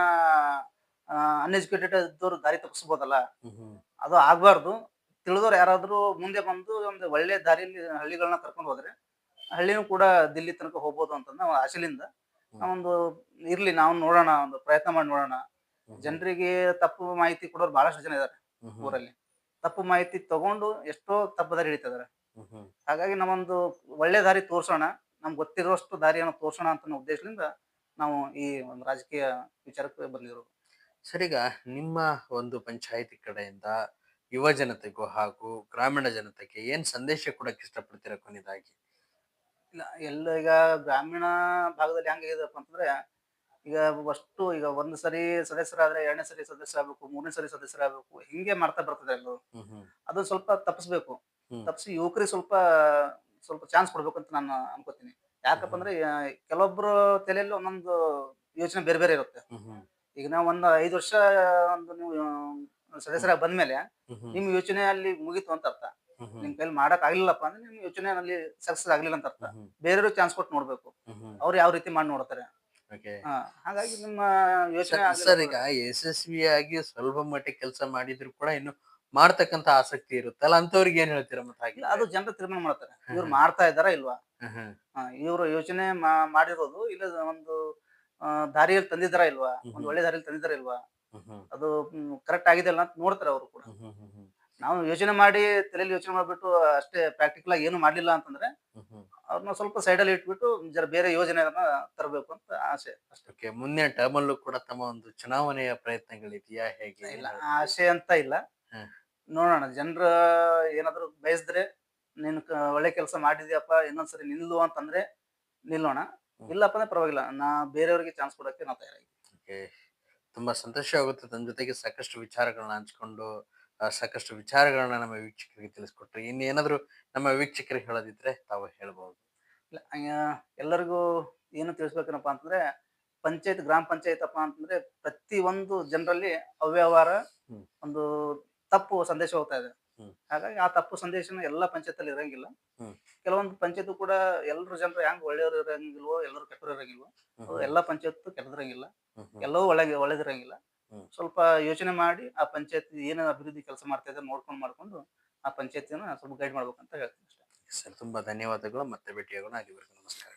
ಅನ್ಎಜುಕೇಟೆಡ್ ಇದ್ದವ್ರು ದಾರಿ ತಪ್ಪಿಸ್ಬೋದಲ್ಲ, ಹ್ಮ್ ಹ್ಮ್ ಅದು ಆಗ್ಬಾರ್ದು. ತಿಳಿದವ್ರು ಯಾರಾದ್ರೂ ಮುಂದೆ ಬಂದು ಒಂದು ಒಳ್ಳೆ ದಾರಿಯಲ್ಲಿ ಹಳ್ಳಿಗಳನ್ನ ಕರ್ಕೊಂಡು ಹೋದ್ರೆ ಹಳ್ಳಿನೂ ಕೂಡ ದಿಲ್ಲಿ ತನಕ ಹೋಗ್ಬೋದು ಅಂತ ನಾವು ಆಶೆಲಿಂದ ನಾವೊಂದು ಇರ್ಲಿ ನಾವು ನೋಡೋಣ, ಒಂದು ಪ್ರಯತ್ನ ಮಾಡಿ ನೋಡೋಣ. ಜನರಿಗೆ ತಪ್ಪು ಮಾಹಿತಿ ಕೊಡೋರು ಬಹಳಷ್ಟು ಜನ ಇದಾರೆ ಹ್ಮ್ ಊರಲ್ಲಿ. ತಪ್ಪು ಮಾಹಿತಿ ತಗೊಂಡು ಎಷ್ಟೋ ತಪ್ಪು ದಾರಿ ಹಿಡಿತಿದಾರೆ. ಹ್ಮ್ ಹ್ಮ್ ಹಾಗಾಗಿ ನಾವೊಂದು ಒಳ್ಳೆ ದಾರಿ ತೋರ್ಸೋಣ, ನಮ್ಗೆ ಗೊತ್ತಿರೋಷ್ಟು ದಾರಿಯನ್ನು ತೋರ್ಸೋಣ ಅಂತ ಅನ್ನೋ ಉದ್ದೇಶದಿಂದ ನಾವು ಈ ಒಂದು ರಾಜಕೀಯ ವಿಚಾರಕ್ಕೆ ಬಂದಿರೋದು. ಸರ್, ಈಗ ನಿಮ್ಮ ಒಂದು ಪಂಚಾಯತಿ ಕಡೆಯಿಂದ ಯುವ ಜನತೆಗೂ ಹಾಗೂ ಗ್ರಾಮೀಣ ಜನತೆಗೆ ಏನ್ ಸಂದೇಶ ಕೊಡಕ್ಕೆ ಇಷ್ಟಪಡ್ತೀರಾ ಕೊನೆಯದಾಗಿ? ಇಲ್ಲ ಎಲ್ಲ ಈಗ ಗ್ರಾಮೀಣ ಭಾಗದಲ್ಲಿ ಹೆಂಗಾಗಿದೆಪ್ಪ ಅಂತಂದ್ರೆ ಈಗ ಈಗ ಒಂದು ಸರಿ ಸದಸ್ಯರಾದ್ರೆ 2ನೇ ಸರಿ ಸದಸ್ಯರಾಗಬೇಕು, 3ನೇ ಸರಿ ಸದಸ್ಯರಾಗಬೇಕು, ಹಿಂಗೆ ಮಾಡ್ತಾ ಬರ್ತದೆ ಎಲ್ಲರೂ. ಹ್ಮ್ ಹ್ಮ್ ಅದು ಸ್ವಲ್ಪ ತಪ್ಪಿಸ್ಬೇಕು. ಹ್ಮ್. ತಪ್ಪಿಸಿ ಯುವಕರಿಗೆ ಸ್ವಲ್ಪ ಸ್ವಲ್ಪ ಚಾನ್ಸ್ ಕೊಡ್ಬೇಕು ಅಂತ ನಾನು ಅನ್ಕೋತೀನಿ. ಯಾಕಪ್ಪ ಅಂದ್ರೆ ಕೆಲವೊಬ್ರು ತಲೆಯಲ್ಲಿ ಒಂದೊಂದು ಯೋಚನೆ ಬೇರೆ ಬೇರೆ ಇರುತ್ತೆ. ಹ್ಮ್ ಹ್ಮ್ ಈಗ ನಾವು ಒಂದು 5 ವರ್ಷ ಒಂದು ನೀವು ಸದಸ್ಯರಾಗಿ ಬಂದ್ಮೇಲೆ ಹ್ಮ್ ಹ್ಮ್ ನಿಮ್ ಯೋಚನೆ ಅಲ್ಲಿ ಮುಗೀತು ಅಂತ ಅರ್ಥ. ಹ್ಮ್ ಹ್ಮ್ ನಿಮ್ ಕೈಲಿ ಮಾಡಕ್ ಆಗ್ಲಿಲ್ಲಪ್ಪ ಅಂದ್ರೆ ನಿಮ್ ಯೋಚನೆ ಅಲ್ಲಿ ಸಕ್ಸಸ್ ಆಗ್ಲಿಲ್ಲ ಅಂತ ಅರ್ಥ. ಹ್ಮ್ ಬೇರೆಯವ್ರಿಗೆ ಚಾನ್ಸ್ ಕೊಟ್ಟು ನೋಡ್ಬೇಕು, ಹ್ಮ್ ಹ್ಮ್ ಅವ್ರು ಯಾವ ರೀತಿ ಮಾಡಿ ನೋಡ್ತಾರೆ. ಓಕೆ. ಹಾಗಾಗಿ ನಿಮ್ಮ ಯೋಚನೆ ಸರ್, ಆಗ್ಲಿಲ್ಲ ಈಗ ಯಶಸ್ವಿಯಾಗಿ ಸ್ವಲ್ಪ ಮಟ್ಟಿಗೆ ಕೆಲಸ ಮಾಡಿದ್ರು ಕೂಡ ಇನ್ನು ಮಾಡ್ತಕ್ಕಂತ ಆಸಕ್ತಿ ಇರುತ್ತಲ್ಲ, ಅಂತವ್ರಿಗೆ ಏನ್ ಹೇಳ್ತೀರಾ ಮತ್ತೆ ಹಾಗೆ? ಇಲ್ಲ, ಅದು ಜನರು ತೀರ್ಮಾನ ಮಾಡ್ತಾರೆ ಇವ್ರು ಮಾಡ್ತಾ ಇದಾರಾ ಇಲ್ವಾ. ಹ್ಮ್ ಇವ್ರು ಯೋಚನೆ ಮಾಡಿರೋದು ಇಲ್ಲ ಒಂದು ದಾರಿಯಲ್ಲಿ ತಂದಿದ್ದಾರಾ ಇಲ್ವಾ, ಹ್ಮ್ ಒಂದು ಒಳ್ಳೆ ದಾರಿಯಲ್ಲಿ ತಂದಿದ್ದಾರಾ ಇಲ್ವಾ, ಹ್ಮ್ ಹ್ಮ್ ಅದು ಕರೆಕ್ಟ್ ಆಗಿದೆ ಅಲ್ಲ ಅಂತ ನೋಡ್ತಾರೆ ಅವರು ಕೂಡ. ಹ್ಮ್ ಹ್ಮ್ ಹ್ಮ್ ನಾವು ಯೋಚನೆ ಮಾಡಿ ತಲೆಯಲ್ಲಿ ಯೋಚನೆ ಮಾಡ್ಬಿಟ್ಟು ಅಷ್ಟೇ ಪ್ರಾಕ್ಟಿಕಲ್ ಆಗಿ ಏನು ಮಾಡ್ಲಿಲ್ಲ ಅಂತಂದ್ರೆ ಹ್ಮ್ ಹ್ಮ್ ಅವ್ರನ್ನ ಸ್ವಲ್ಪ ಸೈಡಲ್ಲಿ ಇಟ್ಬಿಟ್ಟು ಜರ ಬೇರೆ ಯೋಜನೆಗಳನ್ನ ತರಬೇಕು ಅಂತ ಆಸೆ ಅಷ್ಟೇ. ಓಕೆ. ಮುಂದಿನ ಟರ್ಮ್ ಅಲ್ಲೂ ಕೂಡ ತಮ್ಮ ಒಂದು ಚುನಾವಣೆಯ ಪ್ರಯತ್ನಗಳಿದೆಯಾ, ಹೇಗೆ? ಇಲ್ಲ, ಆಸೆ ಅಂತ ಇಲ್ಲ. ಹ್ಮ್. ನೋಡೋಣ, ಜನರ ಏನಾದ್ರು ಬಯಸಿದ್ರೆ ನೀನು ಒಳ್ಳೆ ಕೆಲಸ ಮಾಡಿದ್ಯಪ್ಪ ಇನ್ನೊಂದ್ಸರಿ ನಿಲ್ಲು ಅಂತಂದ್ರೆ ನಿಲ್ಲೋಣ. ಇಲ್ಲಪ್ಪ ಅಂದ್ರೆ ಪರವಾಗಿಲ್ಲ, ನಾ ಬೇರೆಯವ್ರಿಗೆ ಚಾನ್ಸ್ ಕೊಡಕ್ಕೆ ನಾವು ತಯಾರಾಗಿ. ಓಕೆ. ತುಂಬಾ ಸಂತೋಷ ಆಗುತ್ತೆ ತನ್ನ ಜೊತೆಗೆ ಸಾಕಷ್ಟು ವಿಚಾರಗಳನ್ನ ಹಂಚ್ಕೊಂಡು, ಸಾಕಷ್ಟು ವಿಚಾರಗಳನ್ನ ನಮ್ಮ ವೀಕ್ಷಕರಿಗೆ ತಿಳಿಸ್ಕೊಟ್ರಿ. ಇನ್ನೇನಾದ್ರು ನಮ್ಮ ವೀಕ್ಷಕರಿಗೆ ಹೇಳೋದಿದ್ರೆ ತಾವು ಹೇಳ್ಬಹುದು. ಇಲ್ಲ, ಎಲ್ಲರಿಗೂ ಏನು ತಿಳಿಸ್ಬೇಕೇನಪ್ಪ ಅಂತಂದ್ರೆ ಗ್ರಾಮ ಪಂಚಾಯತ್ ಅಪ್ಪ ಅಂತಂದ್ರೆ ಪ್ರತಿ ಒಂದು ಜನರಲ್ಲಿ ಅವ್ಯವಹಾರ ಹ್ಮ್. ಒಂದು ತಪ್ಪು ಸಂದೇಶ ಹೋಗ್ತಾ ಇದೆ. ಹ್ಮ್. ಹಾಗಾಗಿ ಆ ತಪ್ಪು ಸಂದೇಶನ ಎಲ್ಲಾ ಪಂಚಾಯತ್ ಇರಂಗಿಲ್ಲ. ಹ್ಮ್. ಕೆಲವೊಂದು ಪಂಚಾಯತ್ ಕೂಡ ಎಲ್ಲರೂ ಜನರು ಹೆಂಗ್ ಒಳ್ಳೆಯವರು ಇರಂಗಿಲ್ವೋ, ಎಲ್ಲರೂ ಕೆಟ್ಟವರು ಇರಂಗಿಲ್ವೋ, ಹ್ಮ್. ಎಲ್ಲಾ ಪಂಚಾಯತ್ ಕೆಟ್ಟದಿರಂಗಿಲ್ಲ, ಹ್ಮ್ ಹ್ಮ್ ಎಲ್ಲವೂ ಒಳ್ಳೇದಿರಂಗಿಲ್ಲ. ಹ್ಮ್. ಸ್ವಲ್ಪ ಯೋಚನೆ ಮಾಡಿ ಆ ಪಂಚಾಯತ್ ಏನು ಅಭಿವೃದ್ಧಿ ಕೆಲಸ ಮಾಡ್ತಾ ಇದೆ ಮಾಡ್ಕೊಂಡು ಆ ಪಂಚಾಯತಿನ ಸ್ವಲ್ಪ ಗೈಡ್ ಮಾಡ್ಬೇಕಂತ ಹೇಳ್ತೀನಿ ಅಷ್ಟೇ. ಸರ್, ತುಂಬಾ ಧನ್ಯವಾದಗಳು. ಮತ್ತೆ ಭೇಟಿಯಾಗೋಣ. ಅಲ್ಲಿವರೆಗೂ ನಮಸ್ಕಾರ.